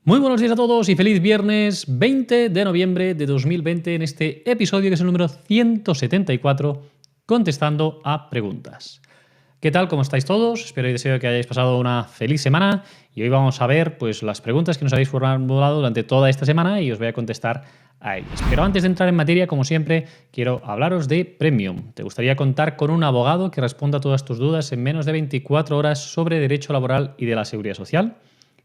Muy buenos días a todos y feliz viernes 20 de noviembre de 2020 en este episodio que es el número 174, contestando a preguntas. ¿Qué tal? ¿Cómo estáis todos? Espero y deseo que hayáis pasado una feliz semana y hoy vamos a ver pues, las preguntas que nos habéis formulado durante toda esta semana y os voy a contestar a ellas. Pero antes de entrar en materia, como siempre, quiero hablaros de Premium. ¿Te gustaría contar con un abogado que responda a todas tus dudas en menos de 24 horas sobre derecho laboral y de la seguridad social?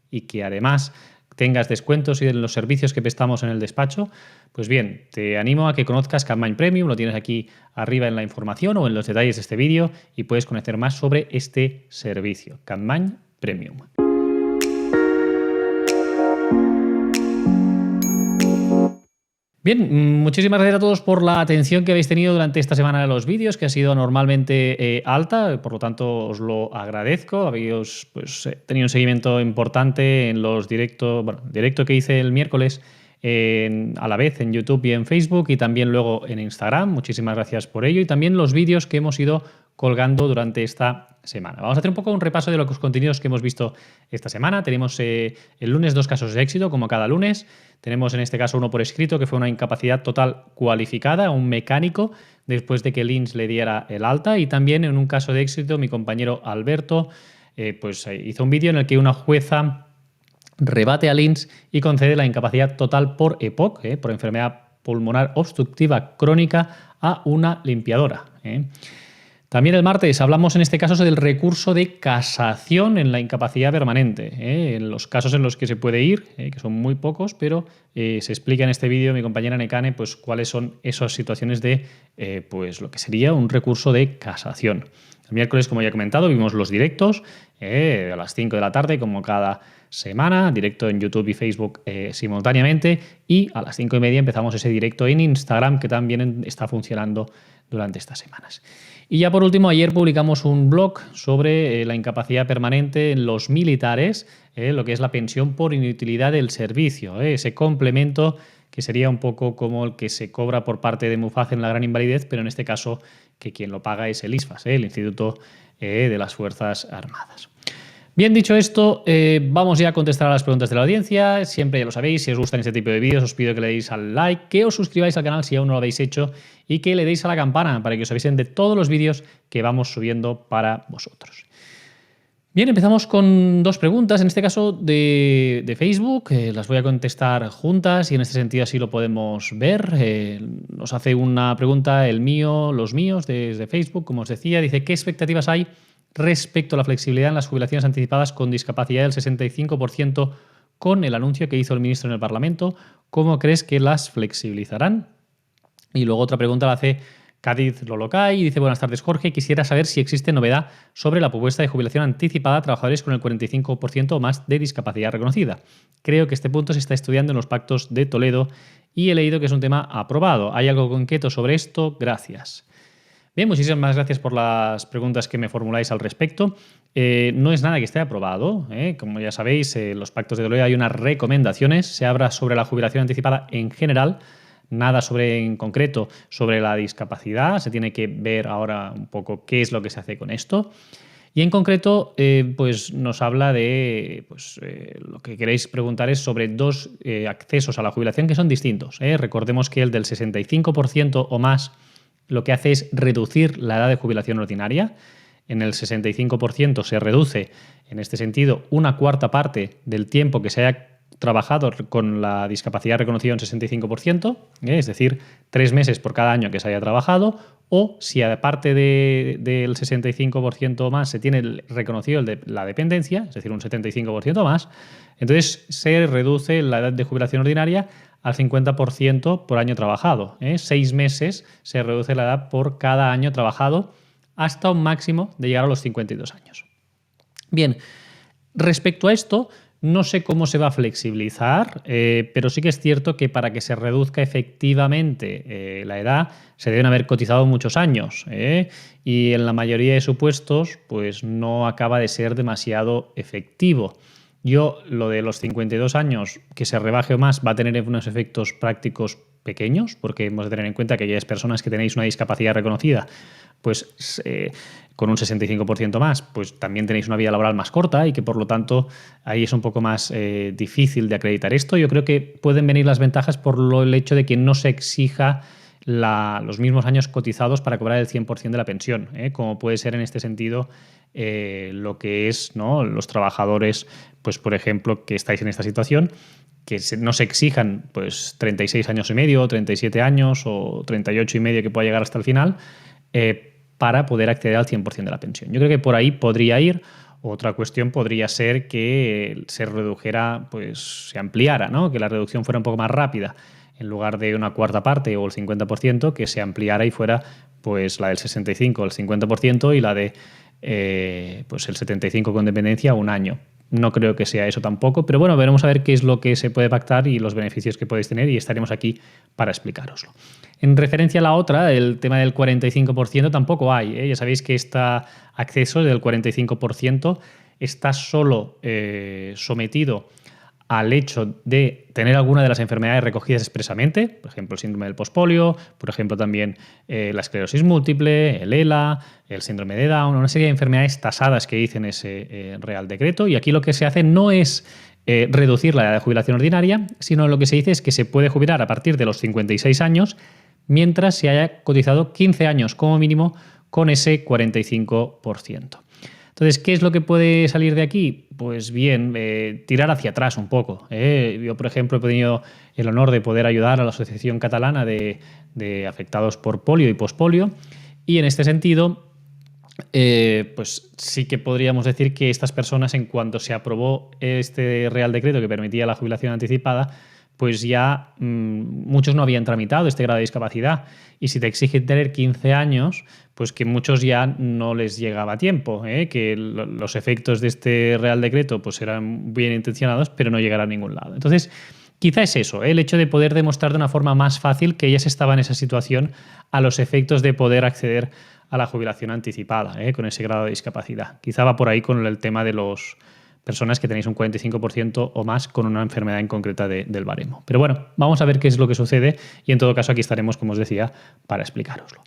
Y que además tengas descuentos y de los servicios que prestamos en el despacho, pues bien, te animo a que conozcas Capmany Premium, lo tienes aquí arriba en la información o en los detalles de este vídeo y puedes conocer más sobre este servicio, Capmany Premium. Bien, muchísimas gracias a todos por la atención que habéis tenido durante esta semana de los vídeos, que ha sido normalmente alta, por lo tanto os lo agradezco. Habéis tenido un seguimiento importante en los directos, directo que hice el miércoles a la vez en YouTube y en Facebook y también luego en Instagram. Muchísimas gracias por ello y también los vídeos que hemos ido colgando durante esta semana. Vamos a hacer un poco un repaso de los contenidos que hemos visto esta semana. Tenemos el lunes 2 casos de éxito, como cada lunes. Tenemos en este caso uno por escrito, que fue una incapacidad total cualificada a un mecánico después de que el INS le diera el alta. Y también en un caso de éxito, mi compañero Alberto hizo un vídeo en el que una jueza rebate al INS y concede la incapacidad total por EPOC, por enfermedad pulmonar obstructiva crónica, a una limpiadora. También el martes hablamos en este caso del recurso de casación en la incapacidad permanente, en los casos en los que se puede ir, que son muy pocos, pero se explica en este vídeo mi compañera Nekane pues, cuáles son esas situaciones de lo que sería un recurso de casación. El miércoles, como ya he comentado, vimos los directos a las 5 de la tarde, como cada semana, directo en YouTube y Facebook simultáneamente, y a las 5:30 empezamos ese directo en Instagram que también está funcionando durante estas semanas. Y ya por último, ayer publicamos un blog sobre la incapacidad permanente en los militares, lo que es la pensión por inutilidad del servicio, ese complemento que sería un poco como el que se cobra por parte de MUFAC en la gran invalidez, pero en este caso que quien lo paga es el ISFAS, el Instituto de las Fuerzas Armadas. Bien, dicho esto, vamos ya a contestar a las preguntas de la audiencia. Siempre ya lo sabéis, si os gustan este tipo de vídeos os pido que le deis al like, que os suscribáis al canal si aún no lo habéis hecho y que le deis a la campana para que os avisen de todos los vídeos que vamos subiendo para vosotros. Bien, empezamos con dos preguntas, en este caso de Facebook. Las voy a contestar juntas y en este sentido así lo podemos ver. Nos hace una pregunta los míos desde Facebook, como os decía. Dice, ¿qué expectativas hay respecto a la flexibilidad en las jubilaciones anticipadas con discapacidad del 65% con el anuncio que hizo el ministro en el Parlamento? ¿Cómo crees que las flexibilizarán? Y luego otra pregunta la hace Cádiz Lolocay y dice, buenas tardes Jorge, quisiera saber si existe novedad sobre la propuesta de jubilación anticipada a trabajadores con el 45% o más de discapacidad reconocida. Creo que este punto se está estudiando en los pactos de Toledo y he leído que es un tema aprobado. ¿Hay algo concreto sobre esto? Gracias. Bien, muchísimas gracias por las preguntas que me formuláis al respecto. No es nada que esté aprobado. Como ya sabéis, en los pactos de Toledo hay unas recomendaciones. Se habla sobre la jubilación anticipada en general, nada en concreto sobre la discapacidad. Se tiene que ver ahora un poco qué es lo que se hace con esto. Y en concreto, pues nos habla de lo que queréis preguntar es sobre dos accesos a la jubilación que son distintos. Recordemos que el del 65% o más lo que hace es reducir la edad de jubilación ordinaria. En el 65% se reduce, en este sentido, una cuarta parte del tiempo que se haya trabajado con la discapacidad reconocida en 65%, es decir, 3 meses por cada año que se haya trabajado, o si aparte del 65% más se tiene reconocido el de la dependencia, es decir, un 75% más, entonces se reduce la edad de jubilación ordinaria al 50% por año trabajado. 6 meses se reduce la edad por cada año trabajado hasta un máximo de llegar a los 52 años. Bien, respecto a esto, no sé cómo se va a flexibilizar, pero sí que es cierto que para que se reduzca efectivamente la edad se deben haber cotizado muchos años y en la mayoría de supuestos pues no acaba de ser demasiado efectivo. Yo, lo de los 52 años, que se rebaje o más, va a tener unos efectos prácticos pequeños, porque hemos de tener en cuenta que aquellas personas que tenéis una discapacidad reconocida, pues con un 65% más, pues también tenéis una vida laboral más corta y que por lo tanto ahí es un poco más difícil de acreditar esto. Yo creo que pueden venir las ventajas por el hecho de que no se exija los mismos años cotizados para cobrar el 100% de la pensión, como puede ser en este sentido lo que es, ¿no?, los trabajadores, pues por ejemplo, que estáis en esta situación, que no se exijan pues 36 años y medio, 37 años o 38 y medio que pueda llegar hasta el final para poder acceder al 100% de la pensión. Yo creo que por ahí podría ir. Otra cuestión podría ser que se redujera, pues se ampliara, ¿no?, que la reducción fuera un poco más rápida. En lugar de una cuarta parte o el 50%, que se ampliara y fuera pues la del 65 o el 50% y la de pues el 75 con dependencia un año. No creo que sea eso tampoco, pero bueno, veremos a ver qué es lo que se puede pactar y los beneficios que podéis tener y estaremos aquí para explicároslo. En referencia a la otra, el tema del 45% tampoco hay, ¿eh? Ya sabéis que este acceso del 45% está solo sometido al hecho de tener alguna de las enfermedades recogidas expresamente, por ejemplo, el síndrome del pospolio, por ejemplo, también la esclerosis múltiple, el ELA, el síndrome de Down, una serie de enfermedades tasadas que dicen ese Real Decreto. Y aquí lo que se hace no es reducir la edad de jubilación ordinaria, sino lo que se dice es que se puede jubilar a partir de los 56 años mientras se haya cotizado 15 años como mínimo con ese 45%. Entonces, ¿qué es lo que puede salir de aquí? Pues bien, tirar hacia atrás un poco. Yo, por ejemplo, he tenido el honor de poder ayudar a la Asociación Catalana de Afectados por Polio y Pospolio, y en este sentido, pues sí que podríamos decir que estas personas, en cuanto se aprobó este Real Decreto que permitía la jubilación anticipada, pues ya muchos no habían tramitado este grado de discapacidad. Y si te exigen tener 15 años, pues que muchos ya no les llegaba a tiempo, que los efectos de este Real Decreto pues eran bien intencionados, pero no llegarán a ningún lado. Entonces, quizá es eso, el hecho de poder demostrar de una forma más fácil que ellas estaban en esa situación a los efectos de poder acceder a la jubilación anticipada, con ese grado de discapacidad. Quizá va por ahí con el tema de los personas que tenéis un 45% o más con una enfermedad en concreta del baremo. Pero bueno, vamos a ver qué es lo que sucede y en todo caso aquí estaremos, como os decía, para explicároslo.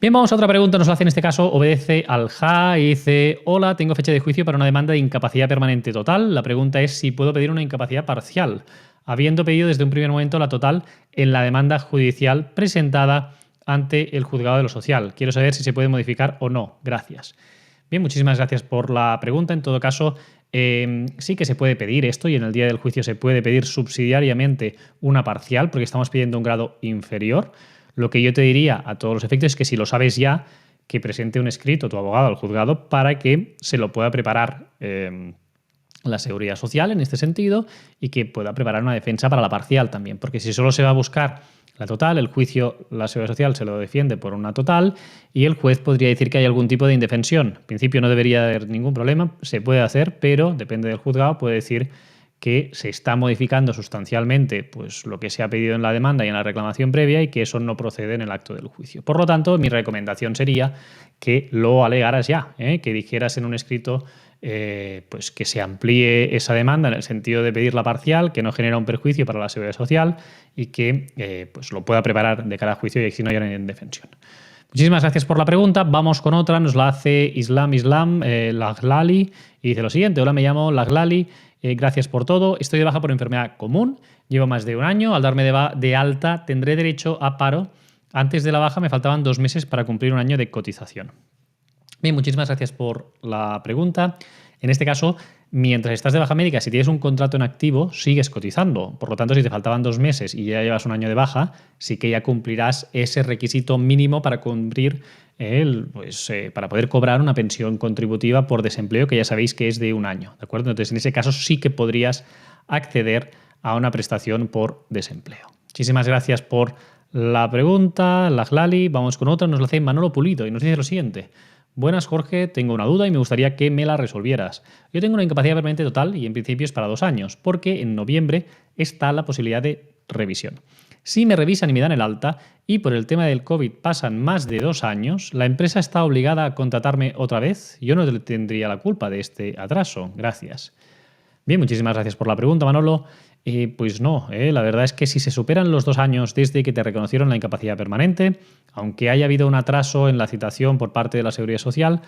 Bien, vamos a otra pregunta. Nos la hace en este caso Obedece al Ja y dice: hola, tengo fecha de juicio para una demanda de incapacidad permanente total. La pregunta es si puedo pedir una incapacidad parcial, habiendo pedido desde un primer momento la total en la demanda judicial presentada ante el juzgado de lo social. Quiero saber si se puede modificar o no. Gracias. Bien, muchísimas gracias por la pregunta. En todo caso, sí que se puede pedir esto y en el día del juicio se puede pedir subsidiariamente una parcial porque estamos pidiendo un grado inferior. Lo que yo te diría a todos los efectos es que si lo sabes ya, que presente un escrito tu abogado al juzgado para que se lo pueda preparar la Seguridad Social en este sentido y que pueda preparar una defensa para la parcial también. Porque si solo se va a buscar la total, el juicio, la Seguridad Social se lo defiende por una total y el juez podría decir que hay algún tipo de indefensión. En principio no debería haber ningún problema, se puede hacer, pero depende del juzgado, puede decir que se está modificando sustancialmente pues, lo que se ha pedido en la demanda y en la reclamación previa y que eso no procede en el acto del juicio. Por lo tanto, mi recomendación sería que lo alegaras ya, que dijeras en un escrito pues que se amplíe esa demanda en el sentido de pedir la parcial, que no genera un perjuicio para la Seguridad Social y que pues lo pueda preparar de cara a juicio y que no haya indefensión. Muchísimas gracias por la pregunta. Vamos con otra. Nos la hace Islam Laglali y dice lo siguiente: hola, me llamo Laglali. Gracias por todo. Estoy de baja por enfermedad común. Llevo más de un año. Al darme de alta tendré derecho a paro. Antes de la baja me faltaban 2 meses para cumplir un año de cotización. Bien, muchísimas gracias por la pregunta. En este caso, mientras estás de baja médica, si tienes un contrato en activo, sigues cotizando. Por lo tanto, si te faltaban 2 meses y ya llevas un año de baja, sí que ya cumplirás ese requisito mínimo para cumplir para poder cobrar una pensión contributiva por desempleo, que ya sabéis que es de un año, ¿de acuerdo? Entonces, en ese caso sí que podrías acceder a una prestación por desempleo. Muchísimas gracias por la pregunta, Laglali. Vamos con otra. Nos la hace Manolo Pulido y nos dice lo siguiente: buenas, Jorge, tengo una duda y me gustaría que me la resolvieras. Yo tengo una incapacidad permanente total y en principio es para 2 años, porque en noviembre está la posibilidad de revisión. Si me revisan y me dan el alta y por el tema del COVID pasan más de 2 años, ¿la empresa está obligada a contratarme otra vez? Yo no tendría la culpa de este atraso. Gracias. Bien, muchísimas gracias por la pregunta, Manolo. Pues no, la verdad es que si se superan los 2 años desde que te reconocieron la incapacidad permanente, aunque haya habido un atraso en la citación por parte de la Seguridad Social,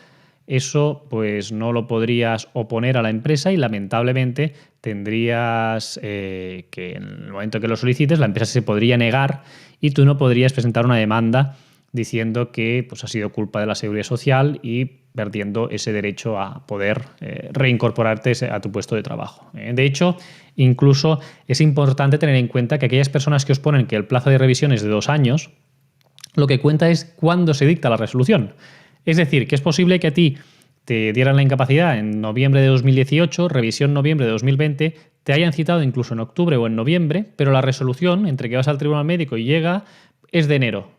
eso pues no lo podrías oponer a la empresa y lamentablemente tendrías que en el momento que lo solicites la empresa se podría negar y tú no podrías presentar una demanda diciendo que pues, ha sido culpa de la Seguridad Social y perdiendo ese derecho a poder reincorporarte a tu puesto de trabajo. De hecho, incluso es importante tener en cuenta que aquellas personas que os ponen que el plazo de revisión es de 2 años, lo que cuenta es cuándo se dicta la resolución. Es decir, que es posible que a ti te dieran la incapacidad en noviembre de 2018, revisión noviembre de 2020, te hayan citado incluso en octubre o en noviembre, pero la resolución entre que vas al tribunal médico y llega es de enero.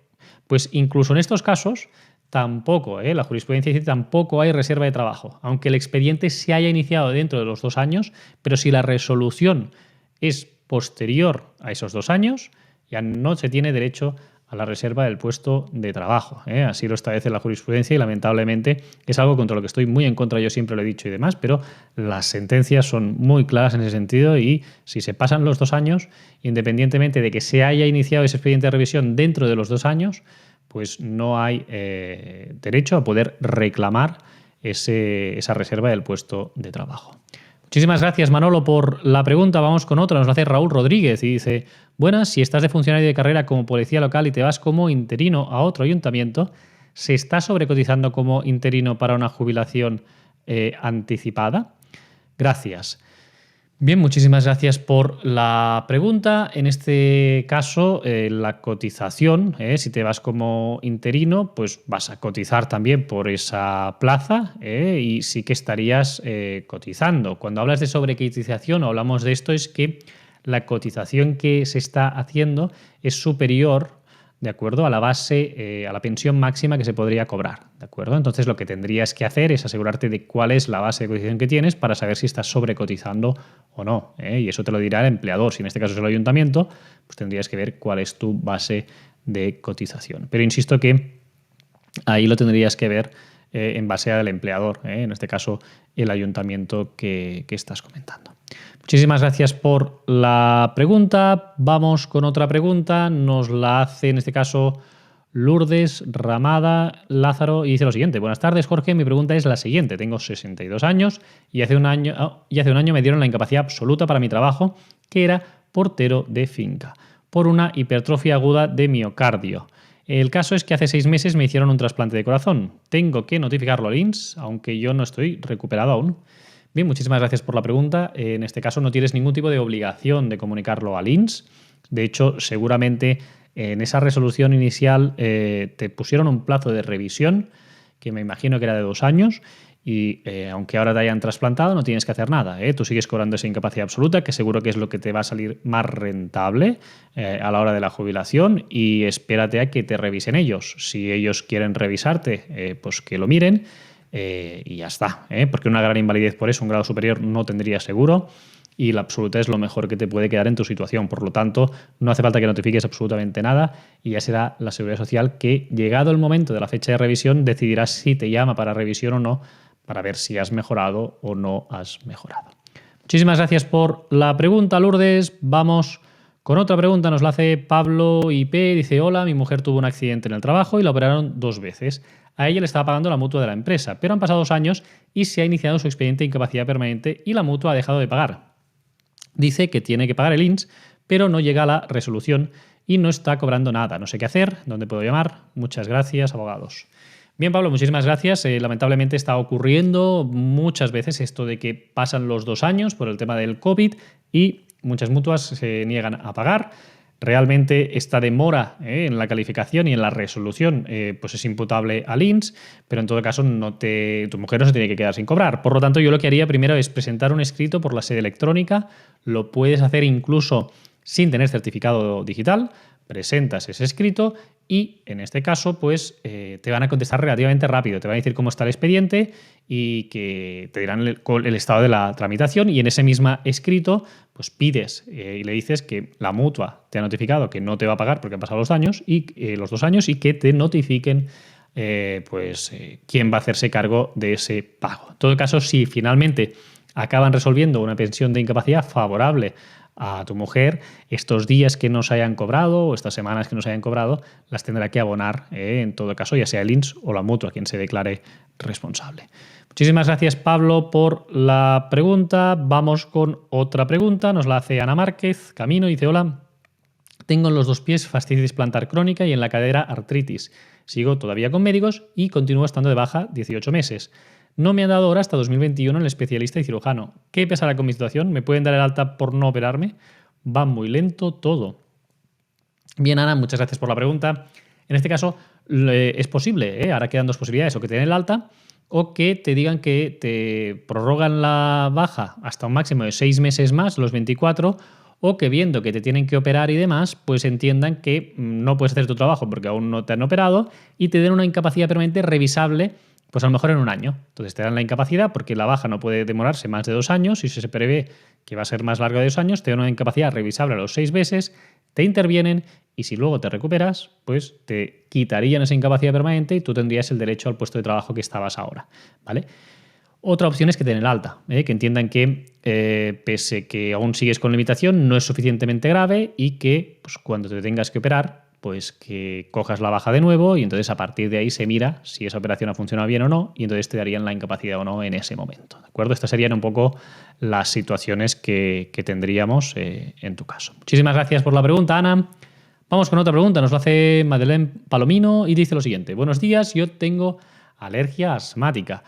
Pues incluso en estos casos tampoco, la jurisprudencia dice tampoco hay reserva de trabajo, aunque el expediente se haya iniciado dentro de los 2 años, pero si la resolución es posterior a esos 2 años, ya no se tiene derecho a la reserva del puesto de trabajo. Así lo establece la jurisprudencia y lamentablemente es algo contra lo que estoy muy en contra, yo siempre lo he dicho y demás, pero las sentencias son muy claras en ese sentido y si se pasan los 2 años, independientemente de que se haya iniciado ese expediente de revisión dentro de los 2 años, pues no hay derecho a poder reclamar esa reserva del puesto de trabajo. Muchísimas gracias, Manolo, por la pregunta. Vamos con otra. Nos la hace Raúl Rodríguez y dice: buenas, si estás de funcionario de carrera como policía local y te vas como interino a otro ayuntamiento, ¿se está sobrecotizando como interino para una jubilación anticipada? Gracias. Bien, muchísimas gracias por la pregunta. En este caso, la cotización, si te vas como interino, pues vas a cotizar también por esa plaza y sí que estarías cotizando. Cuando hablas de sobrecotización o hablamos de esto es que la cotización que se está haciendo es superior, ¿de acuerdo?, a la base, a la pensión máxima que se podría cobrar, ¿de acuerdo? Entonces lo que tendrías que hacer es asegurarte de cuál es la base de cotización que tienes para saber si estás sobrecotizando o no, y eso te lo dirá el empleador. Si en este caso es el ayuntamiento, pues tendrías que ver cuál es tu base de cotización. Pero insisto que ahí lo tendrías que ver en base al empleador, en este caso el ayuntamiento que estás comentando. Muchísimas gracias por la pregunta. Vamos con otra pregunta. Nos la hace en este caso Lourdes Ramada Lázaro y dice lo siguiente: buenas tardes, Jorge. Mi pregunta es la siguiente. Tengo 62 años y hace un año me dieron la incapacidad absoluta para mi trabajo, que era portero de finca, por una hipertrofia aguda de miocardio. El caso es que hace 6 meses me hicieron un trasplante de corazón. Tengo que notificarlo al INS, aunque yo no estoy recuperado aún. Bien, muchísimas gracias por la pregunta. En este caso no tienes ningún tipo de obligación de comunicarlo al INS. De hecho, seguramente en esa resolución inicial te pusieron un plazo de revisión, que me imagino que era de 2 años, y aunque ahora te hayan trasplantado, no tienes que hacer nada. Tú sigues cobrando esa incapacidad absoluta, que seguro que es lo que te va a salir más rentable a la hora de la jubilación, y espérate a que te revisen ellos. Si ellos quieren revisarte, pues que lo miren. Y ya está, porque una gran invalidez por eso, un grado superior, no tendría seguro y la absoluta es lo mejor que te puede quedar en tu situación. Por lo tanto, no hace falta que notifiques absolutamente nada y ya será la Seguridad Social que, llegado el momento de la fecha de revisión, decidirá si te llama para revisión o no, para ver si has mejorado o no has mejorado. Muchísimas gracias por la pregunta, Lourdes. Vamos con otra pregunta. Nos la hace Pablo IP. Dice: hola, mi mujer tuvo un accidente en el trabajo y la operaron 2 veces. A ella le estaba pagando la mutua de la empresa, pero han pasado 2 años y se ha iniciado su expediente de incapacidad permanente y la mutua ha dejado de pagar. Dice que tiene que pagar el INS, pero no llega a la resolución y no está cobrando nada. No sé qué hacer, ¿dónde puedo llamar? Muchas gracias, abogados. Bien, Pablo, muchísimas gracias. Lamentablemente está ocurriendo muchas veces esto de que pasan los 2 años por el tema del COVID y muchas mutuas se niegan a pagar. Realmente esta demora en la calificación y en la resolución pues es imputable al INS, pero en todo caso tu mujer no se tiene que quedar sin cobrar. Por lo tanto, yo lo que haría primero es presentar un escrito por la sede electrónica. Lo puedes hacer incluso sin tener certificado digital. Presentas ese escrito y en este caso pues te van a contestar relativamente rápido. Te van a decir cómo está el expediente y que te dirán el estado de la tramitación, y en ese mismo escrito pues pides y le dices que la mutua te ha notificado que no te va a pagar porque han pasado los años y los 2 años, y que te notifiquen quién va a hacerse cargo de ese pago. En todo caso, si finalmente acaban resolviendo una pensión de incapacidad favorable a tu mujer, estos días que no se hayan cobrado o estas semanas que no se hayan cobrado las tendrá que abonar, en todo caso, ya sea el INS o la mutua quien se declare responsable. Muchísimas gracias, Pablo, por la pregunta. Vamos con otra pregunta. Nos la hace Ana Márquez Camino. Dice: hola, tengo en los 2 pies fascitis plantar crónica y en la cadera artritis. Sigo todavía con médicos y continúo estando de baja 18 meses. No me han dado hora hasta 2021 el especialista y cirujano. ¿Qué pasará con mi situación? ¿Me pueden dar el alta por no operarme? Va muy lento todo. Bien, Ana, muchas gracias por la pregunta. En este caso, es posible, ahora quedan 2 posibilidades: o que te den el alta o que te digan que te prorrogan la baja hasta un máximo de 6 meses más, los 24, o que viendo que te tienen que operar y demás, pues entiendan que no puedes hacer tu trabajo porque aún no te han operado y te den una incapacidad permanente revisable, pues a lo mejor en un año. Entonces te dan la incapacidad porque la baja no puede demorarse más de 2 años y si se prevé que va a ser más larga de 2 años, te dan una incapacidad revisable a los 6 meses, te intervienen y si luego te recuperas, pues te quitarían esa incapacidad permanente y tú tendrías el derecho al puesto de trabajo que estabas ahora, ¿vale? Otra opción es que te den el alta, que entiendan que pese que aún sigues con limitación, no es suficientemente grave y que pues, cuando te tengas que operar, pues que cojas la baja de nuevo y entonces a partir de ahí se mira si esa operación ha funcionado bien o no y entonces te darían la incapacidad o no en ese momento. ¿De acuerdo? Estas serían un poco las situaciones que tendríamos en tu caso. Muchísimas gracias por la pregunta, Ana. Vamos con otra pregunta. Nos lo hace Madeleine Palomino y dice lo siguiente: buenos días, yo tengo alergia asmática.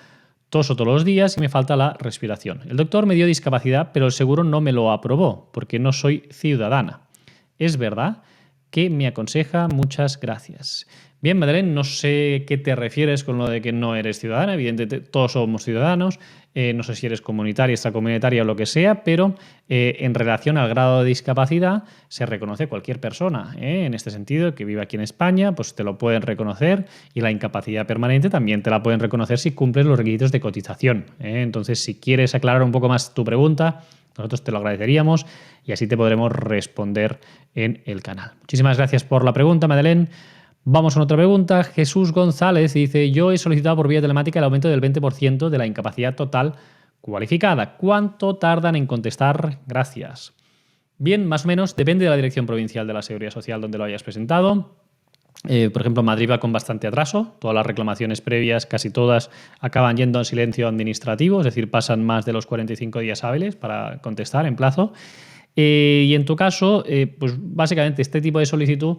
Toso todos los días y me falta la respiración. El doctor me dio discapacidad, pero el seguro no me lo aprobó porque no soy ciudadana. ¿Es verdad? ¿Qué me aconseja? Muchas gracias. Bien, Madeleine, no sé qué te refieres con lo de que no eres ciudadana. Evidentemente, todos somos ciudadanos. No sé si eres comunitaria, extracomunitaria o lo que sea, pero en relación al grado de discapacidad se reconoce cualquier persona. En este sentido, que vive aquí en España, pues te lo pueden reconocer y la incapacidad permanente también te la pueden reconocer si cumples los requisitos de cotización. Entonces, si quieres aclarar un poco más tu pregunta, nosotros te lo agradeceríamos y así te podremos responder en el canal. Muchísimas gracias por la pregunta, Madeleine. Vamos con otra pregunta. Jesús González dice: yo he solicitado por vía telemática el aumento del 20% de la incapacidad total cualificada. ¿Cuánto tardan en contestar? Gracias. Bien, más o menos depende de la Dirección Provincial de la Seguridad Social donde lo hayas presentado. Por ejemplo, Madrid va con bastante atraso. Todas las reclamaciones previas, casi todas, acaban yendo en silencio administrativo, es decir, pasan más de los 45 días hábiles para contestar en plazo. Y en tu caso, pues básicamente este tipo de solicitud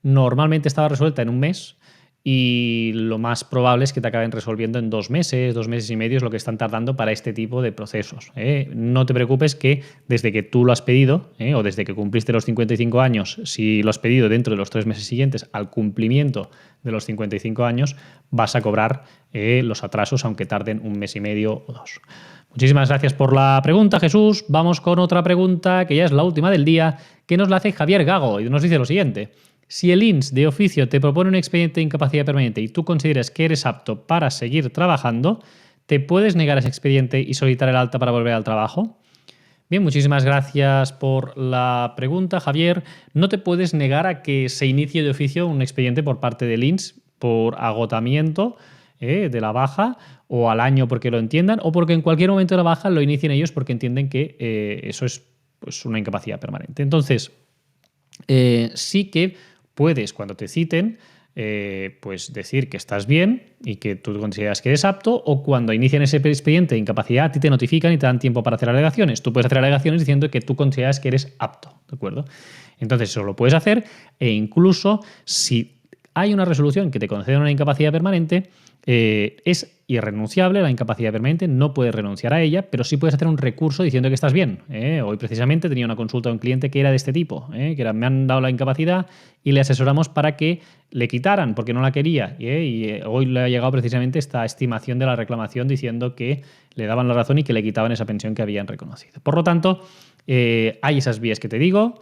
normalmente estaba resuelta en un mes y lo más probable es que te acaben resolviendo en 2 meses y medio es lo que están tardando para este tipo de procesos. No te preocupes que desde que tú lo has pedido o desde que cumpliste los 55 años, si lo has pedido dentro de los 3 meses siguientes al cumplimiento de los 55 años, vas a cobrar los atrasos aunque tarden 1 mes y medio o 2. Muchísimas gracias por la pregunta, Jesús. Vamos con otra pregunta que ya es la última del día, que nos la hace Javier Gago y nos dice lo siguiente: si el INS de oficio te propone un expediente de incapacidad permanente y tú consideras que eres apto para seguir trabajando, ¿te puedes negar ese expediente y solicitar el alta para volver al trabajo? Bien, muchísimas gracias por la pregunta, Javier. No te puedes negar a que se inicie de oficio un expediente por parte del INS por agotamiento de la baja o al año porque lo entiendan o porque en cualquier momento de la baja lo inicien ellos porque entienden que eso es pues, una incapacidad permanente. Entonces, sí que puedes, cuando te citen, pues decir que estás bien y que tú consideras que eres apto, o cuando inician ese expediente de incapacidad, a ti te notifican y te dan tiempo para hacer alegaciones. Tú puedes hacer alegaciones diciendo que tú consideras que eres apto, ¿de acuerdo? Entonces eso lo puedes hacer e incluso si hay una resolución que te concede una incapacidad permanente, es irrenunciable la incapacidad permanente, no puedes renunciar a ella, pero sí puedes hacer un recurso diciendo que estí bien. Hoy precisamente tenía una consulta de un cliente que era de este tipo, que era: me han dado la incapacidad y le asesoramos para que le quitaran porque no la quería. Y hoy le ha llegado precisamente esta estimación de la reclamación diciendo que le daban la razón y que le quitaban esa pensión que habían reconocido. Por lo tanto, hay esas vías que te digo.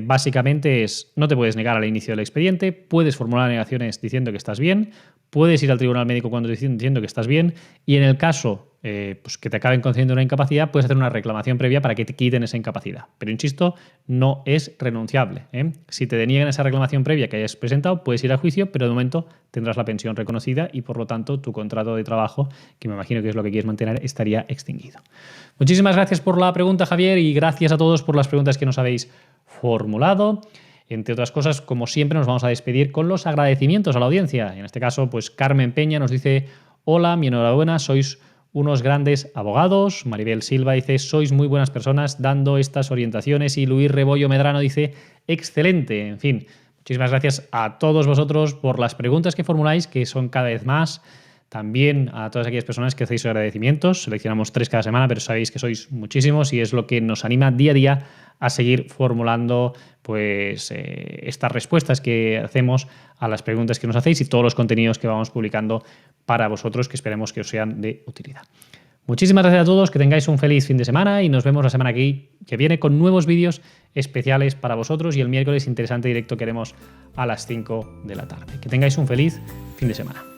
Básicamente es: no te puedes negar al inicio del expediente, puedes formular alegaciones diciendo que estás bien, puedes ir al tribunal médico cuando diciendo que estás bien y en el caso pues que te acaben concediendo una incapacidad, puedes hacer una reclamación previa para que te quiten esa incapacidad. Pero insisto, no es renunciable. Si te deniegan esa reclamación previa que hayas presentado, puedes ir a juicio, pero de momento tendrás la pensión reconocida y por lo tanto tu contrato de trabajo, que me imagino que es lo que quieres mantener, estaría extinguido. Muchísimas gracias por la pregunta, Javier, y gracias a todos por las preguntas que nos habéis formulado. Entre otras cosas, como siempre, nos vamos a despedir con los agradecimientos a la audiencia. En este caso, pues Carmen Peña nos dice: hola, mi enhorabuena, sois unos grandes abogados. Maribel Silva dice: sois muy buenas personas dando estas orientaciones. Y Luis Rebollo Medrano dice: excelente. En fin, muchísimas gracias a todos vosotros por las preguntas que formuláis, que son cada vez más. También a todas aquellas personas que hacéis agradecimientos. Seleccionamos 3 cada semana, pero sabéis que sois muchísimos y es lo que nos anima día a día a seguir formulando pues, estas respuestas que hacemos a las preguntas que nos hacéis y todos los contenidos que vamos publicando para vosotros, que esperemos que os sean de utilidad. Muchísimas gracias a todos, que tengáis un feliz fin de semana y nos vemos la semana que viene con nuevos vídeos especiales para vosotros y el miércoles interesante directo que haremos a las 5 de la tarde. Que tengáis un feliz fin de semana.